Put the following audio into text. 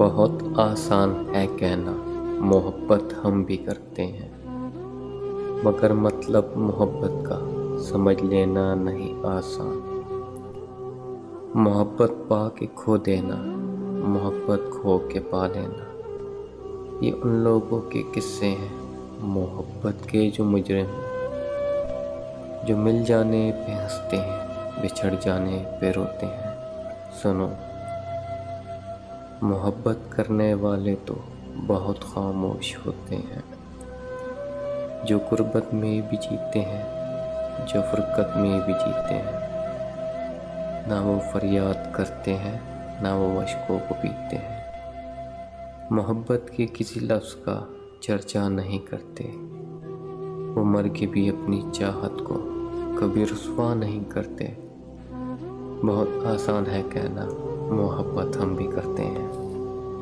بہت آسان ہے کہنا محبت ہم بھی کرتے ہیں، مگر مطلب محبت کا سمجھ لینا نہیں آسان۔ محبت پا کے کھو دینا، محبت کھو کے پا لینا، یہ ان لوگوں کے قصے ہیں محبت کے جو مجرم ہیں، جو مل جانے پہ ہنستے ہیں، بچھڑ جانے پہ روتے ہیں۔ سنو، محبت کرنے والے تو بہت خاموش ہوتے ہیں، جو غربت میں بھی جیتے ہیں، جو فرقت میں بھی جیتے ہیں، نہ وہ فریاد کرتے ہیں، نہ وہ اشکوں کو پیتے ہیں۔ محبت کے کسی لفظ کا چرچا نہیں کرتے، وہ مر کے بھی اپنی چاہت کو کبھی رسوا نہیں کرتے۔ بہت آسان ہے کہنا محبت ہم بھی کرتے ہیں۔